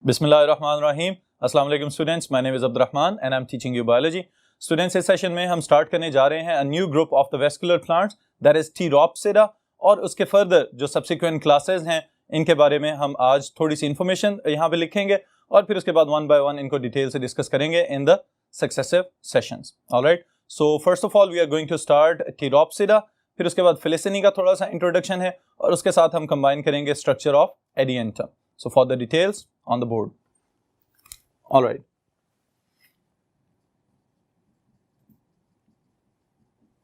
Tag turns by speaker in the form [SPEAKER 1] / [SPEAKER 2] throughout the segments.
[SPEAKER 1] बिस्मिल्लाहिर्रहमानिर्रहीम। अस्सलाम वालेकुम students, my name is Abdurrahman and I am teaching you biology. Students, इस सेशन में हम स्टार्ट करने जा रहे हैं a new group of the vascular plants that is Pteropsida, और उसके फर्दर जो सब्सिक्वेंट क्लासेस हैं इनके बारे में हम आज थोड़ी सी इंफॉर्मेशन यहाँ पे लिखेंगे और फिर उसके बाद वन बाय वन इनको डिटेल से डिस्कस करेंगे in the successive sessions. Alright, so first of all we are going to start Pteropsida, फिर उसके बाद फिलिसिनी का थोड़ा सा इंट्रोडक्शन है और उसके साथ हम कंबाइन करेंगे structure of Adiantum. So for the details on the board. Alright,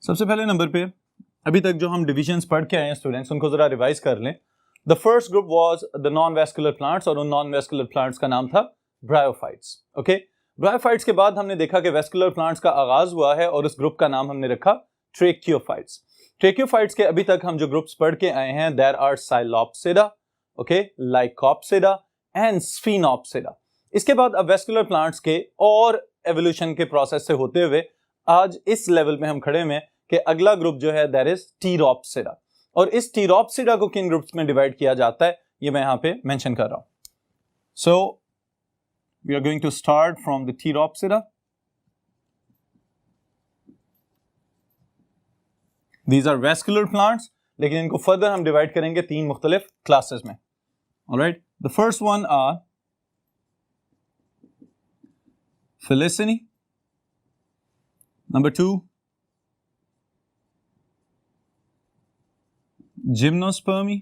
[SPEAKER 1] सबसे पहले नंबर पे अभी तक जो हम डिविजन्स पढ़ के आए हैं स्टूडेंट्स, उनको जरा रिवाइज कर लें। The first group was the non vascular plants, और उन नॉन वेस्कुलर प्लांट्स का नाम था ब्रायोफाइट्स। ओके, ब्रायोफाइट्स के बाद हमने देखा कि वेस्कुलर प्लांट्स का आगाज हुआ है और उस ग्रुप का नाम हमने रखा ट्रेक्योफाइट्स। ट्रेक्योफाइट्स के अभी तक हम जो ग्रुप्स पढ़ के आए हैं there are Psilopsida, okay, Lycopsida and Sphenopsida. इसके बाद अब वेस्कुलर प्लांट्स के और एवोल्यूशन के प्रोसेस से होते हुए आज इस लेवल में हम खड़े हैं कि अगला ग्रुप जो है दैट इज टीरोप्सिडा, और इस टीरोप्सिडा को किन ग्रुप्स में डिवाइड किया जाता है ये मैं यहां पे मेंशन कर रहा हूं। So we are going to start from the Pteropsida. These are vascular plants, लेकिन इनको फर्दर हम डिवाइड करेंगे तीन मुख्तलिफ क्लासेस में। Alright, the first one are Felicity. Number 2, Gymnospermy.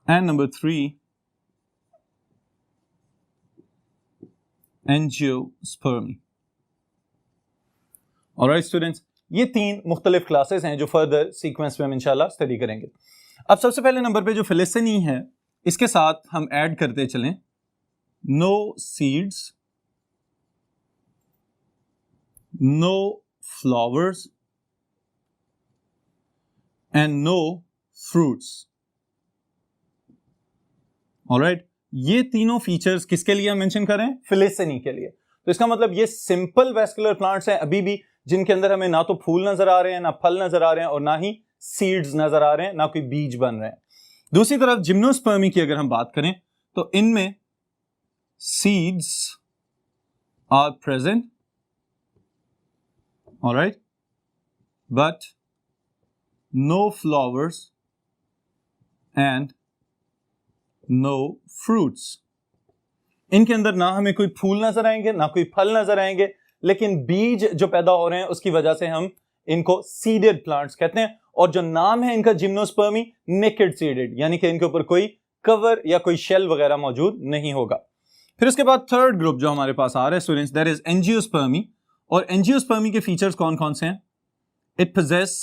[SPEAKER 1] And number 3, Angiospermy. Alright students, ये तीन मुख्तलिफ क्लासेस हैं जो फर्दर सीक्वेंस में हम इंशाल्लाह स्टडी करेंगे। अब सबसे पहले नंबर पे जो Felicity है, इसके साथ हम ऐड करते चलें no seeds, no flowers and no fruits. Alright, ये तीनों फीचर्स किसके लिए हम मेंशन करें? फिलिसिनी के लिए। तो इसका मतलब ये सिंपल वेस्कुलर प्लांट्स हैं अभी भी, जिनके अंदर हमें ना तो फूल नजर आ रहे हैं, ना फल नजर आ रहे हैं और ना ही सीड्स नजर आ रहे हैं, ना कोई बीज बन रहे हैं। दूसरी तरफ जिम्नोस्पर्मी की अगर हम बात करें तो इनमें seeds are present, all right, but no flowers and no fruits. इनके अंदर ना हमें कोई फूल नजर आएंगे, ना कोई फल नजर आएंगे, लेकिन बीज जो पैदा हो रहे हैं उसकी वजह से हम इनको सीडेड प्लांट्स कहते हैं। और जो नाम है इनका जिम्नोस्पर्मी, नेकेड सीडेड, यानी कि इनके ऊपर कोई कवर या कोई शेल वगैरह मौजूद नहीं होगा। फिर उसके बाद थर्ड ग्रुप जो हमारे पास आ रहा है स्टूडेंट्स, दैट इज एंजियोस्पर्मी। और एंजियोस्पर्मी के फीचर्स कौन कौन से हैं? It possesses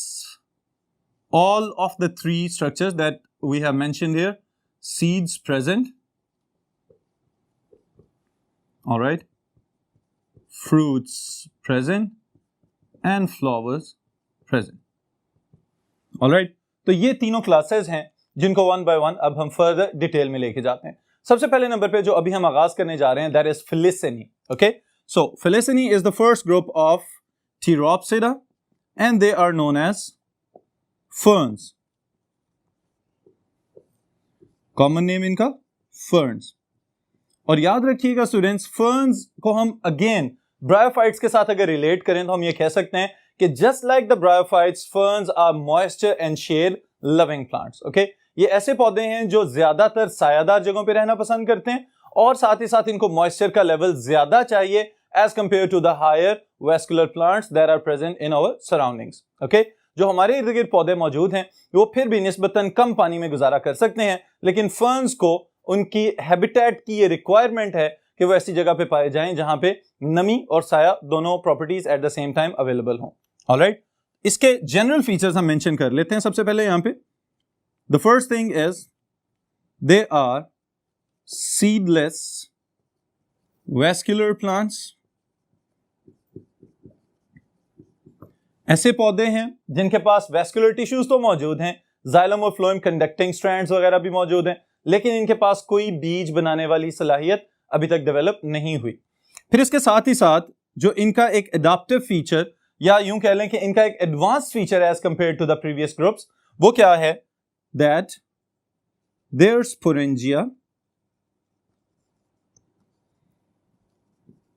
[SPEAKER 1] all of the three structures that we have mentioned here, seeds present, alright, fruits present and flowers present. Alright, तो ये तीनों क्लासेस हैं जिनको वन बाय वन अब हम फर्दर डिटेल में लेके जाते हैं। सबसे पहले नंबर पे जो अभी हम आगाज करने जा रहे हैं that is Filicinae. Okay, so Filicinae is the first group of Pteropsida and they are known as ferns. Common name इनका फर्न्स। और याद रखिएगा स्टूडेंट्स, फर्न्स को हम अगेन ब्रायोफाइट्स के साथ अगर रिलेट करें तो हम ये कह सकते हैं कि just like the bryophytes, ferns are moisture and shade loving plants. Okay, ये ऐसे पौधे हैं जो ज्यादातर सायादार जगहों पे रहना पसंद करते हैं और साथ ही साथ इनको मॉइस्चर का लेवल ज्यादा चाहिए as compared to the higher vascular plants that are present in our surroundings. Okay, जो हमारे इर्द गिर्द पौधे मौजूद हैं वो फिर भी निस्बतन कम पानी में गुजारा कर सकते हैं, लेकिन फर्न्स को उनकी हैबिटेट की ये रिक्वायरमेंट है कि वो ऐसी जगह पे पाए जाएं जहां पे नमी और साया दोनों properties at the same time available हों। ऑलराइट, इसके जनरल फीचर्स हम मेंशन कर लेते हैं। सबसे पहले यहां पे the first thing is they are seedless vascular plants. ऐसे पौधे हैं जिनके पास वेस्कुलर टिश्यूज तो मौजूद हैं, जाइलम और फ्लोएम कंडक्टिंग स्ट्रैंड्स वगैरह भी मौजूद हैं, लेकिन इनके पास कोई बीज बनाने वाली सलाहियत अभी तक डेवलप नहीं हुई। फिर इसके साथ ही साथ जो इनका एक एडाप्टिव फीचर या यूं कह लें कि इनका एक advance feature as compared to the previous groups, वो क्या है? that their sporangia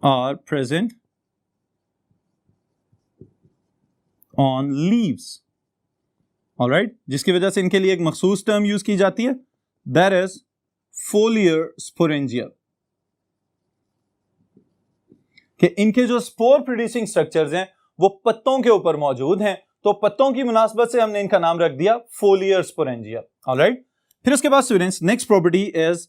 [SPEAKER 1] are present on leaves. Alright, जिसकी वजह से इनके लिए एक मखसूस टर्म यूज की जाती है, that is foliar sporangia. कि इनके जो स्पोर प्रोड्यूसिंग स्ट्रक्चर्स हैं वो पत्तों के ऊपर मौजूद हैं, तो पत्तों की मुनासबत से हमने इनका नाम रख दिया foliar sporangia. ऑलराइट, फिर उसके बाद students next property is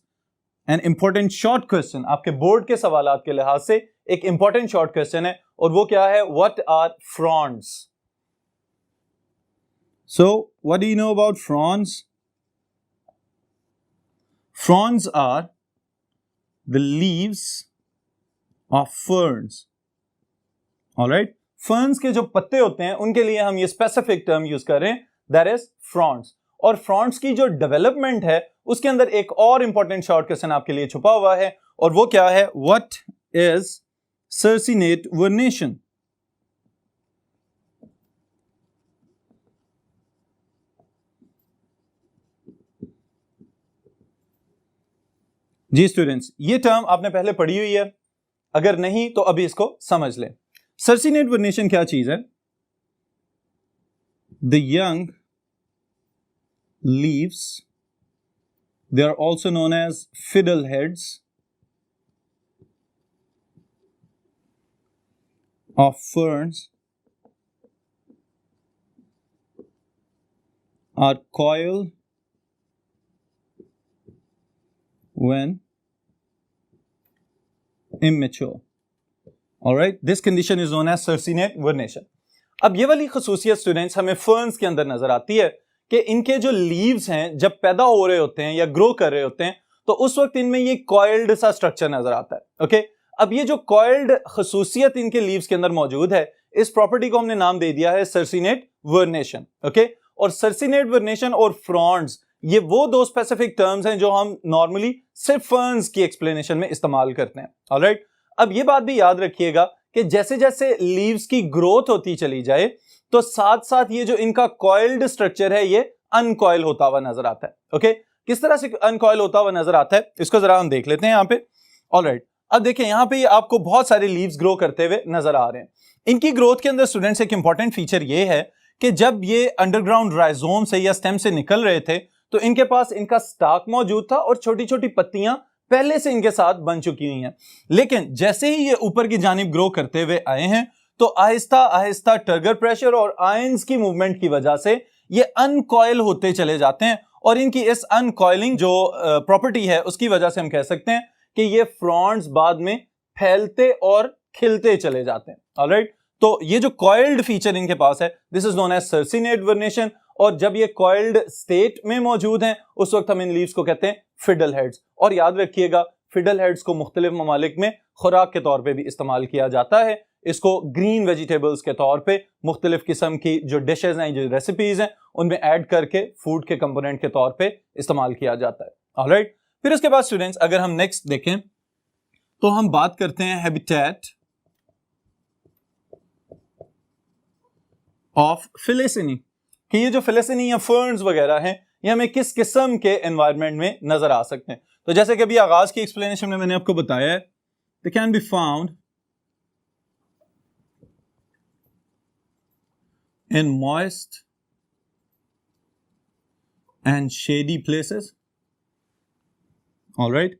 [SPEAKER 1] an important short question. आपके बोर्ड के सवालात के लिहाज से एक इंपॉर्टेंट शॉर्ट क्वेश्चन है, और वो क्या है? What are fronds? So, what do you know about fronds? Fronds are the leaves of ferns. Alright? Ferns के जो पत्ते होते हैं उनके लिए हम ये specific term use कर रहे हैं, that is fronds. और fronds की जो development है उसके अंदर एक और important short question आपके लिए छुपा हुआ है, और वो क्या है? What is circinate vernation? जी स्टूडेंट्स, ये टर्म आपने पहले पढ़ी हुई है, अगर नहीं तो अभी इसको समझ लें. सर्सिनेट वर्नेशन क्या चीज है? The young leaves, they are also known as fiddle heads of ferns are coiled when immature. Alright, this condition is known as circinate vernation. अब ये वाली खसूसियत स्टूडेंट्स हमें फर्न्स के अंदर नजर आती है कि इनके जो लीव्स हैं जब पैदा हो रहे होते हैं या ग्रो कर रहे होते हैं तो उस वक्त इनमें ये कॉइल्ड सा स्ट्रक्चर नजर आता है. ओके, अब ये जो कॉइल्ड खसूसियत इनके लीव्स के अंदर मौजूद है, इस प्रॉपर्टी को हमने नाम दे दिया है सर्सिनेट वर्नेशन. ओके, और सर्सिनेट वर्नेशन और फ्रॉन्ड्स ये वो दो स्पेसिफिक टर्म्स हैं जो हम नॉर्मली सिर्फ फर्न्स की एक्सप्लेनेशन में इस्तेमाल करते हैं. ऑलराइट, अब ये बात भी याद रखिएगा कि जैसे जैसे लीव्स की ग्रोथ होती चली जाए तो साथ साथ ये जो इनका कॉइल्ड स्ट्रक्चर है ये अनकॉइल होता हुआ नजर आता है. ओके, किस तरह से अनकॉइल होता हुआ नजर आता है इसको जरा हम देख लेते हैं यहाँ पे. ऑलराइट, अब देखिए यहाँ पे आपको बहुत सारे लीव्स ग्रो करते हुए नजर आ रहे हैं. इनकी ग्रोथ के अंदर स्टूडेंट्स एक इंपॉर्टेंट फीचर ये है कि जब ये अंडरग्राउंड राइजोम से या स्टेम से निकल रहे थे तो इनके पास इनका स्टाक मौजूद था और छोटी छोटी पत्तियां पहले से इनके साथ बन चुकी हुई हैं. लेकिन जैसे ही ये ऊपर की जानिब ग्रो करते हुए आए हैं तो आहिस्ता आहिस्ता टर्गर प्रेशर और आयंस की मूवमेंट की वजह से ये अनकॉइल होते चले जाते हैं, और इनकी इस अनकॉइलिंग जो प्रॉपर्टी है उसकी वजह से हम कह सकते हैं कि ये फ्रॉन्ड्स बाद में फैलते और खिलते चले जाते हैं. ऑलराइट, तो ये जो कॉइल्ड फीचर इनके पास है this is known as circinate vernation, और जब ये कॉइल्ड स्टेट में मौजूद हैं उस वक्त हम इन लीव्स को कहते हैं फिडल हेड्स. और याद रखिएगा फिडल हेड्स को मुख्तलिफ ममालिक में खुराक के तौर पे भी इस्तेमाल किया जाता है. इसको ग्रीन वेजिटेबल्स के तौर पे मुख्तलिफ किस्म की जो डिशेज हैं, जो रेसिपीज हैं, उनमें ऐड करके फूड के कंपोनेंट के तौर पे इस्तेमाल किया जाता है. ऑलराइट, फिर उसके बाद स्टूडेंट्स अगर हम नेक्स्ट देखें तो हम बात करते हैं हैबिटेट ऑफ फिलेसिनी, कि ये जो फिलेसिनी या फर्न्स वगैरह हैं ये हमें किस किस्म के एनवायरनमेंट में नजर आ सकते हैं. तो जैसे कि अभी आगाज की एक्सप्लेनेशन में मैंने आपको बताया है, they can be found in moist and shady places. Alright,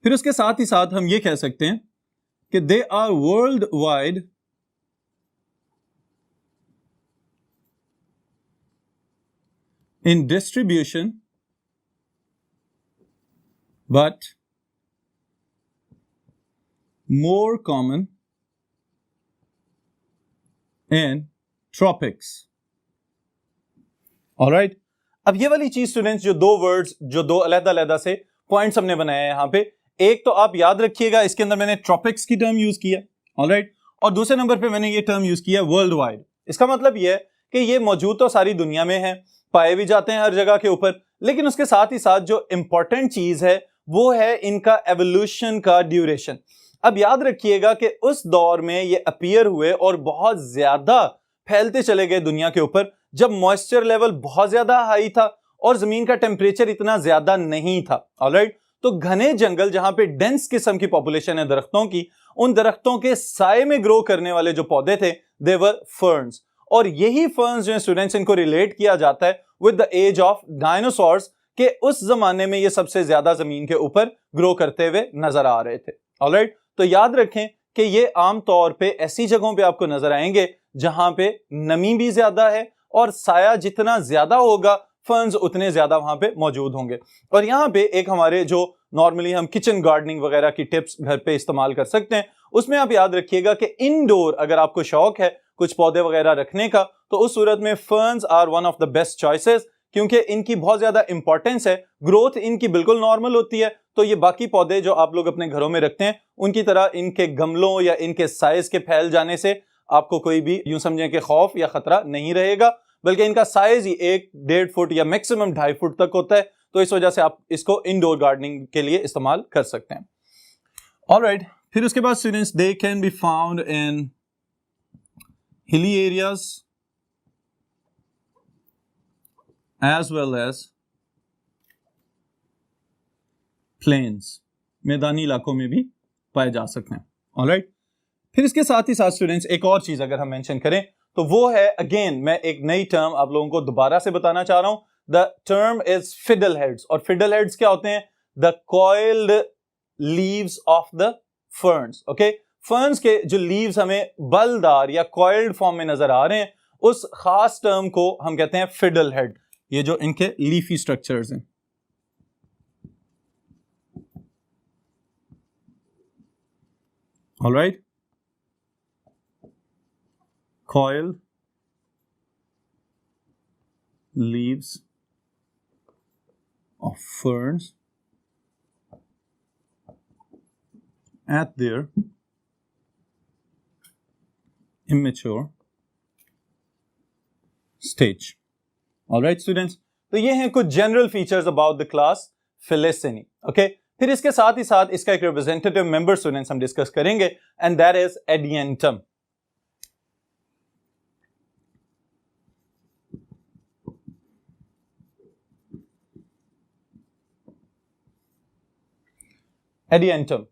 [SPEAKER 1] फिर उसके साथ ही साथ हम ये कह सकते हैं कि they are worldwide in distribution but more common in tropics. Alright, अब ये वाली चीज स्टूडेंट्स जो दो वर्ड्स, जो दो अलग-अलग से पॉइंट्स हमने बनाए हैं यहाँ पे, एक तो आप याद रखिएगा इसके अंदर मैंने ट्रॉपिक्स की टर्म यूज किया. ऑलराइट, और दूसरे नंबर पे मैंने ये टर्म यूज किया वर्ल्ड वाइड. इसका मतलब ये है कि ये मौजूद तो सारी दुनिया में है, पाए भी जाते हैं हर जगह के ऊपर, लेकिन उसके साथ ही साथ जो इंपॉर्टेंट चीज है वो है इनका एवोल्यूशन का ड्यूरेशन. अब याद रखिएगा कि उस दौर में ये अपीयर हुए और बहुत ज्यादा फैलते चले गए दुनिया के ऊपर जब मॉइस्चर लेवल बहुत ज्यादा हाई था और जमीन का टेम्परेचर इतना ज्यादा नहीं था. ऑलराइट, तो घने जंगल जहां पे डेंस किस्म की पॉपुलेशन है दरख्तों की, उन दरख्तों के साए में ग्रो करने वाले जो पौधे थे दे वर फर्न्स। और यही फर्न्स जो है स्टूडेंट्स, इनको रिलेट किया जाता है with the age of dinosaurs, के उस जमाने में ये सबसे ज्यादा जमीन के ऊपर ग्रो करते हुए नजर आ रहे थे। ऑलराइट, तो याद रखें कि ये आमतौर पे ऐसी जगहों पे आपको नजर आएंगे जहां पे नमी भी ज्यादा है और साया जितना ज्यादा होगा फर्न्स उतने ज्यादा वहां पे मौजूद होंगे। और यहाँ पे एक हमारे जो नॉर्मली हम किचन गार्डनिंग वगैरह की टिप्स घर पे इस्तेमाल कर सकते हैं, उसमें आप याद रखिएगा कि इनडोर अगर आपको शौक है कुछ पौधे वगैरह रखने का, तो उस सूरत में ferns are one of the best choices, क्योंकि इनकी बहुत ज्यादा इंपॉर्टेंस है, ग्रोथ इनकी बिल्कुल नॉर्मल होती है। तो ये बाकी पौधे जो आप लोग अपने घरों में रखते हैं उनकी तरह इनके गमलों या इनके साइज के फैल जाने से आपको कोई भी यूं समझें कि खौफ या खतरा नहीं रहेगा, बल्कि इनका साइज ही 1-1.5 फुट या मैक्सिमम 2.5 फुट तक होता है। तो इस वजह से आप इसको इंडोर गार्डनिंग के लिए इस्तेमाल कर सकते हैं। ऑलराइट, फिर उसके बाद students they can be found in hilly areas as well as plains, मैदानी इलाकों में भी पाए जा सकते हैं। ऑलराइट, फिर इसके साथ ही साथ स्टूडेंट्स एक और चीज अगर हम मेंशन करें तो वो है, अगेन मैं एक नई टर्म आप लोगों को दोबारा से बताना चाह रहा हूं, the term is fiddle heads. और फिडल हेड्स क्या होते हैं? The coiled leaves of the ferns. Okay, ferns के जो लीव्स हमें बलदार या कॉइल्ड फॉर्म में नजर आ रहे हैं, उस खास टर्म को हम कहते हैं फिडल हेड, ये जो इनके लीफी स्ट्रक्चर्स हैं। Alright, coiled leaves of ferns at their immature stage. All right, students. तो ये हैं कुछ general features about the class Filicinae. Okay, फिर इसके साथ ही साथ इसका एक रिप्रेजेंटेटिव मेंबर स्टूडेंट्स हम डिस्कस करेंगे, and that is Adiantum. Adiantum.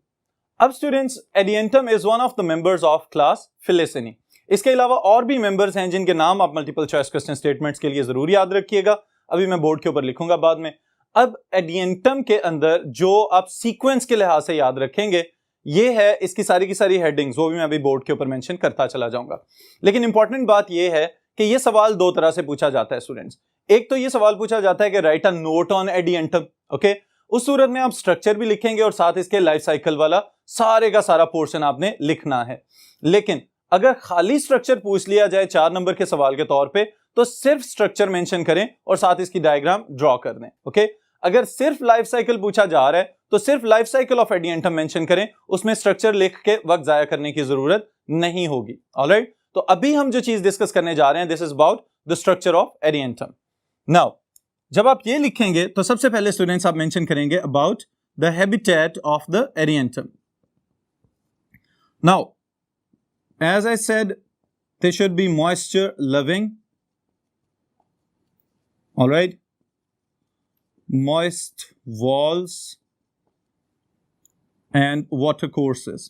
[SPEAKER 1] अब students, Adiantum is one of the members of class Filicinae. इसके अलावा और भी मेंबर्स हैं जिनके नाम आप मल्टीपल चॉइस क्वेश्चन स्टेटमेंट्स के लिए जरूर याद रखिएगा, अभी मैं बोर्ड के ऊपर लिखूंगा बाद में। अब एडियंटम के अंदर जो आप सीक्वेंस के लिहाज से याद रखेंगे, ये है इसकी सारी की सारी हेडिंग्स, वो भी मैं अभी बोर्ड के ऊपर मेंशन करता चला जाऊंगा। लेकिन इंपॉर्टेंट बात ये है कि ये सवाल दो तरह से पूछा जाता है स्टूडेंट्स। एक तो ये सवाल पूछा जाता है कि write a note on Adiantum. Okay, उस सूरत में आप स्ट्रक्चर भी लिखेंगे और साथ इसके लाइफ साइकिल वाला सारे का सारा पोर्शन आपने लिखना है। लेकिन अगर खाली स्ट्रक्चर पूछ लिया जाए 4 नंबर के सवाल के तौर पे, तो सिर्फ स्ट्रक्चर मेंशन करें और साथ इसकी डायग्राम ड्रॉ कर दें। ओके, अगर सिर्फ लाइफ साइकिल पूछा जा रहा है तो सिर्फ life cycle of Adiantum mention करें, उसमें स्ट्रक्चर लिख के वक्त जाया करने की जरूरत नहीं होगी। ऑलराइट, तो अभी हम जो चीज डिस्कस करने जा रहे हैं, this is about the structure of Adiantum. Now जब आप ये लिखेंगे तो सबसे पहले स्टूडेंट्स आप मेंशन करेंगे about the habitat of the Adiantum. Now as I said, they should be moisture loving. All right, moist walls and water courses.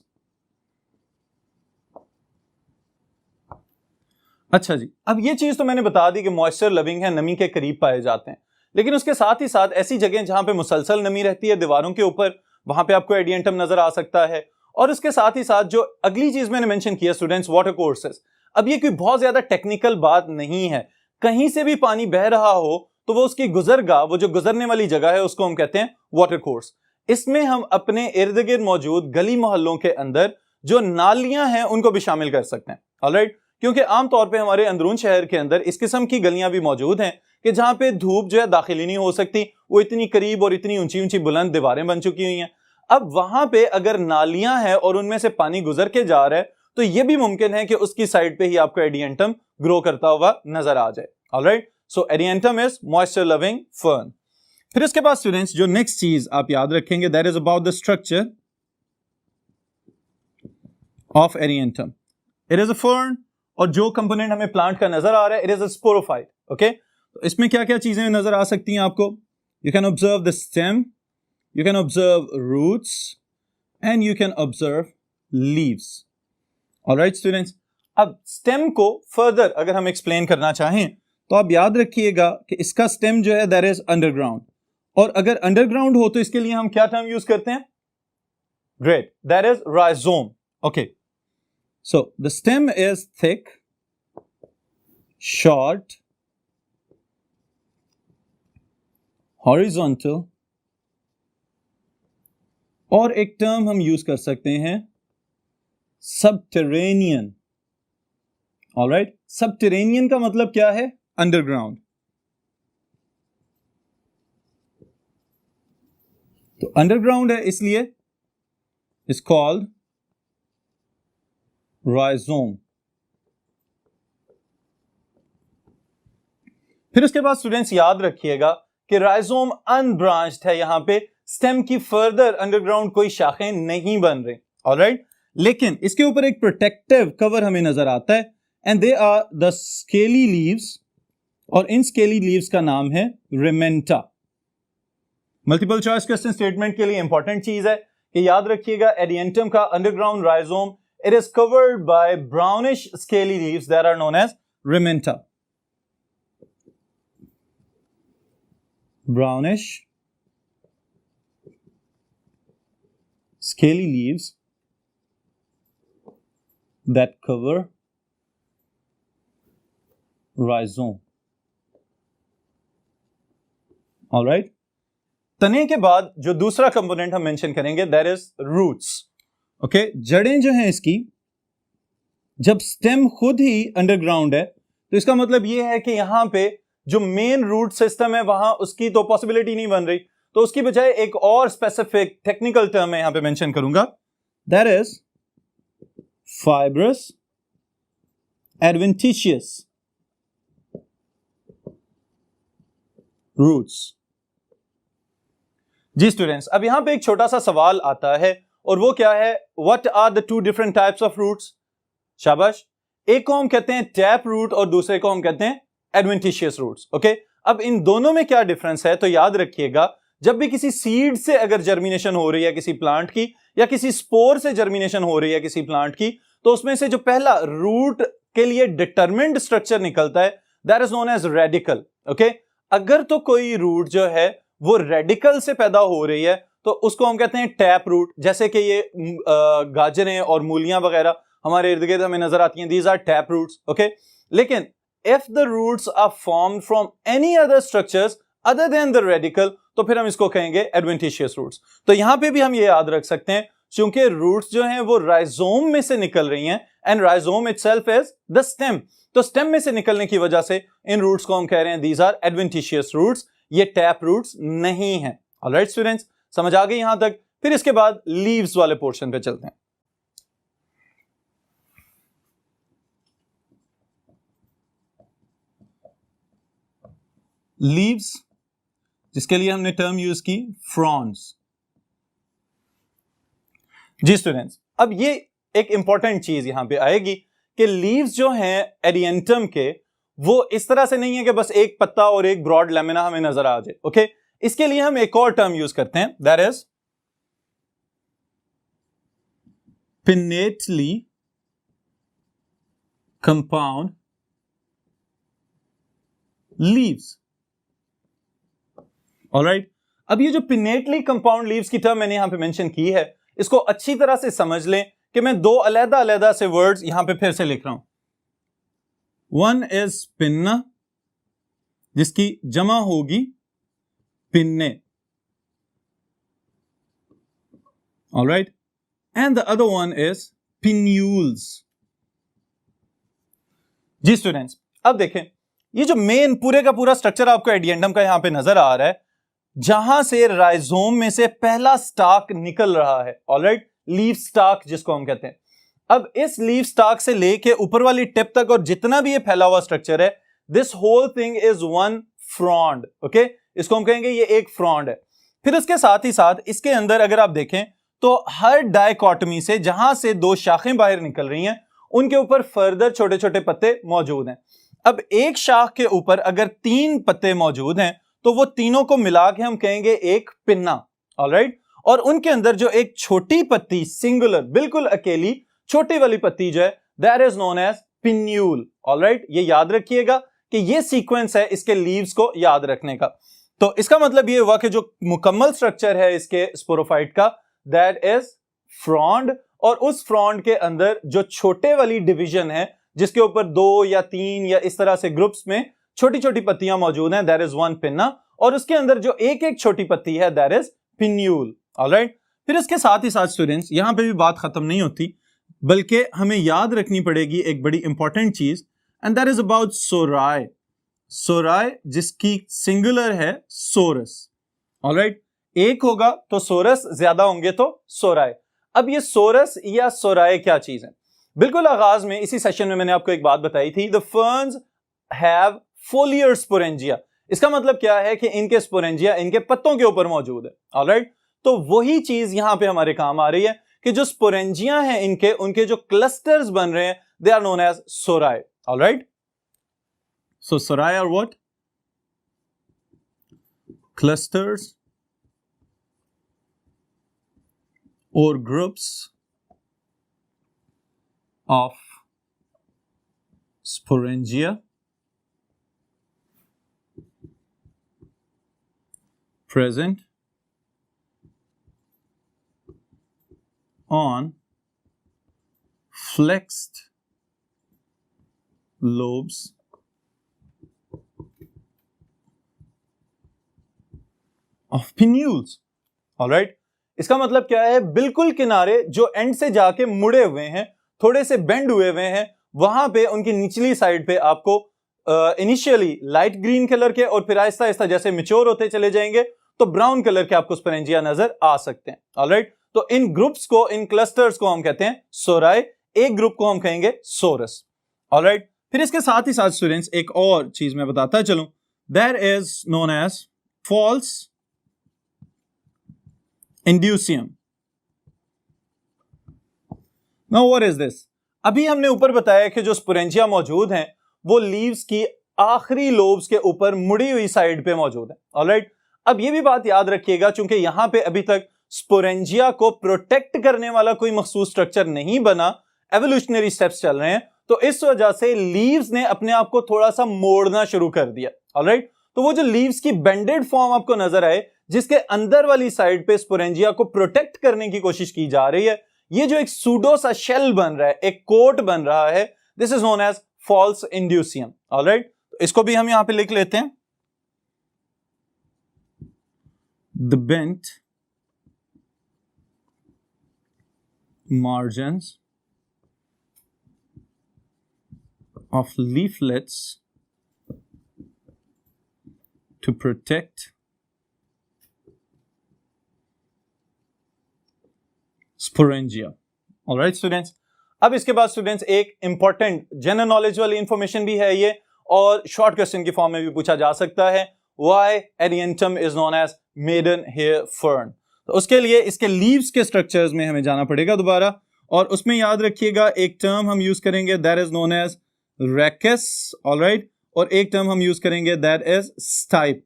[SPEAKER 1] अच्छा जी, अब ये चीज तो मैंने बता दी कि मॉइस्चर लविंग है, नमी के करीब पाए जाते हैं, लेकिन उसके साथ ही साथ ऐसी जगह जहां पे मुसलसल नमी रहती है दीवारों के ऊपर, वहां पे आपको एडियंटम नजर आ सकता है। और उसके साथ ही साथ जो अगली चीज मैंने मेंशन किया स्टूडेंट्स, वाटर कोर्सेस। अब ये कोई बहुत ज्यादा टेक्निकल बात नहीं है, कहीं से भी पानी बह रहा हो तो वो उसकी गुजरगाह, वो जो गुजरने वाली जगह है, उसको हम कहते हैं वाटर कोर्स। इसमें हम अपने इर्द गिर्द मौजूद गली मोहल्लों के अंदर जो नालियां हैं उनको भी शामिल कर सकते हैं। ऑलराइट, क्योंकि आमतौर पे हमारे अंदरून शहर के अंदर इस किस्म की गलियां भी मौजूद हैं कि जहां पे धूप जो है दाखिली नहीं हो सकती, वो इतनी करीब और इतनी ऊंची ऊंची बुलंद दीवारें बन चुकी हुई हैं। अब वहां पे अगर नालियां हैं और उनमें से पानी गुजर के जा रहा है, तो यह भी मुमकिन है कि उसकी साइड पे ही आपको एडियंटम ग्रो करता हुआ नजर आ जाए। Alright, so Adiantum is moisture loving fern. फिर उसके बाद स्टूडेंट्स जो नेक्स्ट चीज आप याद रखेंगे, that is about the structure of Adiantum. It is a fern, और जो कंपोनेंट हमें प्लांट का नजर आ रहा है, it is a sporophyte. Okay, तो इसमें क्या क्या चीजें नजर आ सकती हैं आपको? You can observe the stem, you can observe roots, and you can observe leaves. Alright students, अब स्टेम को फर्दर अगर हम एक्सप्लेन करना चाहें तो आप याद रखिएगा कि इसका स्टेम जो है दैट इज अंडरग्राउंड, और अगर अंडरग्राउंड हो तो इसके लिए हम क्या टर्म यूज करते हैं? Great, that is rhizome. Okay, so the stem is thick, short, horizontal, और एक टर्म हम यूज कर सकते हैं सबटेरेनियन। ऑलराइट, सबटेरेनियन का मतलब क्या है? अंडरग्राउंड। तो अंडरग्राउंड है इसलिए इज कॉल्ड राइजोम। फिर उसके बाद स्टूडेंट्स याद रखिएगा कि राइजोम अनब्रांच्ड है, यहां पे स्टेम की फर्दर अंडरग्राउंड कोई शाखें नहीं बन रही। ऑलराइट, लेकिन इसके ऊपर एक प्रोटेक्टिव कवर हमें नजर आता है, and they are the scaly leaves, और इन स्केली लीव्स का नाम है ramenta. Multiple choice question statement के लिए इंपॉर्टेंट चीज है कि याद रखिएगा एडियंटम का underground rhizome, it is covered by brownish scaly leaves that are known as ramenta. brownish scaly leaves that cover rhizome. All right, तने के बाद जो दूसरा कंपोनेंट हम मेंशन करेंगे दैट इज रूट्स। ओके, जड़ें जो हैं इसकी, जब स्टेम खुद ही अंडरग्राउंड है तो इसका मतलब यह है कि यहां पे जो मेन रूट सिस्टम है वहां उसकी तो पॉसिबिलिटी नहीं बन रही, तो उसकी बजाय एक और स्पेसिफिक टेक्निकल टर्म मैं यहां पे मेंशन करूंगा, that is fibrous adventitious roots. जी स्टूडेंट्स, अब यहां पे एक छोटा सा सवाल आता है, और वो क्या है? What are the two different types of roots? शाबाश, एक को हम कहते हैं टैप रूट और दूसरे को हम कहते हैं एडवेंटिशियस रूट्स। ओके, अब इन दोनों में क्या डिफरेंस है? तो याद रखिएगा, जब भी किसी सीड से अगर जर्मिनेशन हो रही है किसी प्लांट की, या किसी स्पोर से जर्मिनेशन हो रही है किसी प्लांट की, तो उसमें से जो पहला रूट के लिए डिटरमिन्ड स्ट्रक्चर निकलता है that is known as radicle. Okay, अगर तो कोई रूट जो है वो रेडिकल से पैदा हो रही है तो उसको हम कहते हैं टैप रूट। जैसे कि ये गाजरें और मूलियां वगैरह हमारे इर्द गिर्द हमें नजर आती हैं, these are tap roots. Okay, लेकिन if the roots are formed from any other structures other than the radical, तो फिर हम इसको कहेंगे adventitious roots। तो यहां पे भी हम ये याद रख सकते हैं, क्योंकि रूट्स जो हैं वो राइजोम में से निकल रही हैं, and rhizome itself is the stem. तो स्टेम में से निकलने की वजह से इन रूट्स को हम कह रहे हैं दीज आर adventitious roots, ये टैप रूट्स नहीं है। ऑलराइट स्टूडेंट्स, समझ आ गई यहां तक? फिर इसके बाद लीव्स वाले पोर्शन पे चलते हैं। लीव्स, जिसके लिए हमने टर्म यूज की फ्रॉन्स। जी स्टूडेंट्स, अब ये एक इंपॉर्टेंट चीज यहां पे आएगी कि लीव्स जो हैं एडियंटम के, वो इस तरह से नहीं है कि बस एक पत्ता और एक ब्रॉड लेमिना हमें नजर आ जाए। ओके, इसके लिए हम एक और टर्म यूज करते हैं, that is pinnately compound leaves. Alright, अब ये जो पिनेटली कंपाउंड लीव्स की टर्म मैंने यहां पे मेंशन की है, इसको अच्छी तरह से समझ लें कि मैं दो अलग-अलग से वर्ड्स यहां पे फिर से लिख रहा हूं। वन इज पिन्ना, जिसकी जमा होगी pinnae. Alright, and the other one is pinnules. जी स्टूडेंट्स, अब देखें, ये जो मेन पूरे का पूरा स्ट्रक्चर आपको एडियंडम का यहां पे नजर आ रहा है, जहां से राइजोम में से पहला स्टाक निकल रहा है। ऑलराइट, लीफ स्टाक जिसको हम कहते हैं। अब इस लीफ स्टाक से लेके ऊपर वाली टिप तक और जितना भी ये फैला हुआ स्ट्रक्चर है, this whole thing is one frond. Okay, इसको हम कहेंगे ये एक फ्रॉन्ड है। फिर उसके साथ ही साथ इसके अंदर अगर आप देखें तो हर डायकॉटमी से जहां से दो शाखें बाहर निकल रही हैं, उनके ऊपर फर्दर छोटे छोटे पत्ते मौजूद हैं। अब एक शाख के ऊपर अगर 3 पत्ते मौजूद हैं तो वो तीनों को मिला के हम कहेंगे एक पिन्ना। ऑलराइट, और उनके अंदर जो एक छोटी पत्ती सिंगुलर बिल्कुल अकेली छोटी वाली पत्ती जो है that is known as pinnule. Alright, ये याद रखिएगा कि ये सीक्वेंस है इसके लीव्स को याद रखने का। तो इसका मतलब ये हुआ कि जो मुकम्मल स्ट्रक्चर है इसके स्पोरोफाइट का दैट इज फ्रॉन्ड, और उस फ्रॉन्ड के अंदर जो छोटे वाली डिवीजन है जिसके ऊपर 2 या 3 या इस तरह से ग्रुप्स में छोटी छोटी पत्तियां मौजूद हैं दैट इज वन पिन्ना, और उसके अंदर जो एक एक छोटी पत्ती है दैट इज पिन्यूल। ऑलराइट, फिर इसके साथ ही साथ स्टूडेंट्स यहां पे भी बात खत्म नहीं होती, बल्कि हमें याद रखनी पड़ेगी एक बड़ी इंपॉर्टेंट चीज, एंड दैट इज अबाउट सोराय। सोराय जिसकी सिंगुलर है सोरस। ऑलराइट, एक होगा तो सोरस, ज्यादा होंगे तो सोराय। अब ये सोरस या सोराय क्या चीज है? बिल्कुल आगाज में इसी सेशन में मैंने आपको एक बात बताई थी, द फर्न्स हैव फोलियर स्पोरेंजिया। इसका मतलब क्या है कि इनके स्पोरेंजिया इनके पत्तों के ऊपर मौजूद है। ऑलराइट, तो वही चीज यहां पे हमारे काम आ रही है कि जो स्पोरेंजिया हैं इनके, उनके जो क्लस्टर्स बन रहे हैं they are known as sori. Alright, so sori are what? Clusters or groups of sporangia present on flexed lobes of pinnules. All right, इसका मतलब क्या है? बिल्कुल किनारे जो एंड से जाके मुड़े हुए हैं, थोड़े से बेंड हुए हुए हैं, वहां पे उनकी निचली साइड पे आपको इनिशियली लाइट ग्रीन कलर के और फिर आहिस्ता आहिस्ता जैसे मैच्योर होते चले जाएंगे तो ब्राउन कलर के आपको स्पोरेंजिया नजर आ सकते हैं। ऑलराइट, तो इन ग्रुप्स को, इन क्लस्टर्स को हम कहते हैं सोराय, एक ग्रुप को हम कहेंगे सोरस। ऑलराइट, फिर इसके साथ ही साथ स्टूडेंट्स एक और चीज मैं बताता चलूं, that is known as false indusium. Now what is this? अभी हमने ऊपर बताया कि जो स्पोरेंजिया मौजूद हैं वो लीव्स की आखिरी लोब्स के ऊपर मुड़ी हुई साइड पे मौजूद है। ऑलराइट, अब ये भी बात याद रखिएगा चूंकि यहां पे अभी तक स्पोरेंजिया को प्रोटेक्ट करने वाला कोई मखसूस स्ट्रक्चर नहीं बना, एवोल्यूशनरी स्टेप्स चल रहे हैं, तो इस वजह से लीव्स ने अपने आप को थोड़ा सा मोड़ना शुरू कर दिया। ऑलराइट, तो वो जो लीव्स की बेंडेड फॉर्म आपको नजर आए जिसके अंदर वाली साइड पे स्पोरेंजिया को प्रोटेक्ट करने की कोशिश की जा रही है, ये जो एक सूडो सा शेल बन रहा है, एक कोट बन रहा है, this is known as false indusium. Alright, तो इसको भी हम यहां पे लिख लेते हैं, the bent margins of leaflets to protect sporangia. All right students, अब इसके बाद स्टूडेंट्स एक इंपॉर्टेंट जनरल नॉलेज वाली इंफॉर्मेशन भी है ये, और शॉर्ट क्वेश्चन की फॉर्म में भी पूछा जा सकता है, why adiantum is known as maiden hair fern. तो उसके लिए इसके लीव्स के स्ट्रक्चर्स में हमें जाना पड़ेगा दोबारा, और उसमें याद रखिएगा एक टर्म हम यूज करेंगे that is known as rachis. Alright, और एक टर्म हम यूज करेंगे दैट इज स्टाइप।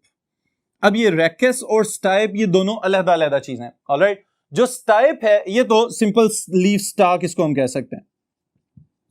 [SPEAKER 1] अब ये रैकस और स्टाइप ये दोनों अलग-अलग चीजें हैं। ऑलराइट, जो स्टाइप है ये तो सिंपल लीव स्टाक इसको हम कह सकते हैं।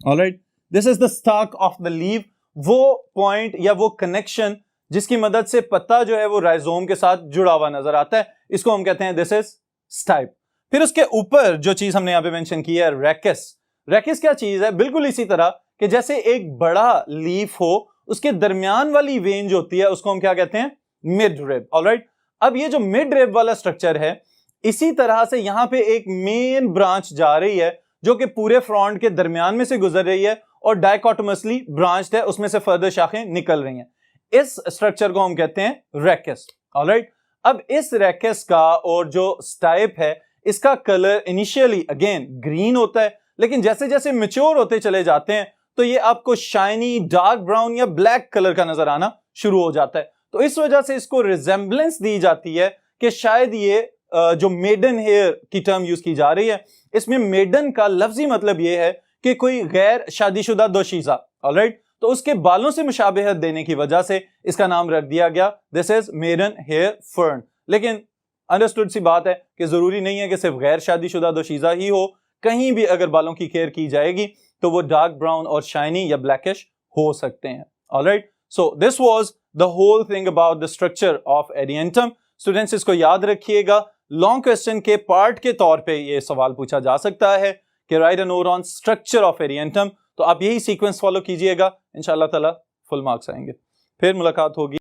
[SPEAKER 1] Alright, this is the stock of the leave, वो पॉइंट या वो कनेक्शन जिसकी मदद से पत्ता जो है वो राइजोम के साथ जुड़ा हुआ नजर आता है, इसको हम कहते हैं दिस इज स्टाइप। फिर उसके ऊपर जो चीज हमने यहां पे मेंशन की है रैकस। रैकस क्या चीज है? बिल्कुल इसी तरह कि जैसे एक बड़ा लीफ हो, उसके दरमियान वाली वेन जो होती है उसको हम क्या कहते हैं? Mid rib. ऑलराइट, अब ये जो मिड रिब वाला स्ट्रक्चर है, इसी तरह से यहां पे एक मेन ब्रांच जा रही है जो कि पूरे फ्रंट के दरमियान में से गुजर रही है और डाइकोटोमसली ब्रांच्ड है, उसमें से फर्दर शाखें निकल रही हैं। इस स्ट्रक्चर को हम कहते हैं रैकस। ऑलराइट, अब इस रैकस का और जो स्टाइप है इसका कलर इनिशियली अगेन ग्रीन होता है, लेकिन जैसे जैसे मैच्योर होते चले जाते हैं तो ये आपको शाइनी डार्क ब्राउन या ब्लैक कलर का नजर आना शुरू हो जाता है। तो इस वजह से इसको रिजेंबलेंस दी जाती है कि शायद ये जो मेडन हेयर की टर्म यूज की जा रही है, इसमें मेडन का लफ्जी मतलब ये है कि कोई गैर शादीशुदा दोशीजा। ऑलराइट, तो उसके बालों से मुशाबहत देने की वजह से इसका नाम रख दिया गया this is maiden hair fern. लेकिन अंडरस्टूड सी बात है कि जरूरी नहीं है कि सिर्फ गैर शादीशुदा दोशीजा ही हो, कहीं भी अगर बालों की केयर की जाएगी तो वो डार्क ब्राउन और शाइनी या ब्लैकिश हो सकते हैं। Alright, so this was the whole thing about the structure of Adiantum. Students इसको याद रखिएगा, लॉन्ग क्वेश्चन के पार्ट के तौर पे ये सवाल पूछा जा सकता है कि write a note on structure of Adiantum. तो आप यही सीक्वेंस फॉलो कीजिएगा, इंशाल्लाह ताला फुल मार्क्स आएंगे। फिर मुलाकात होगी।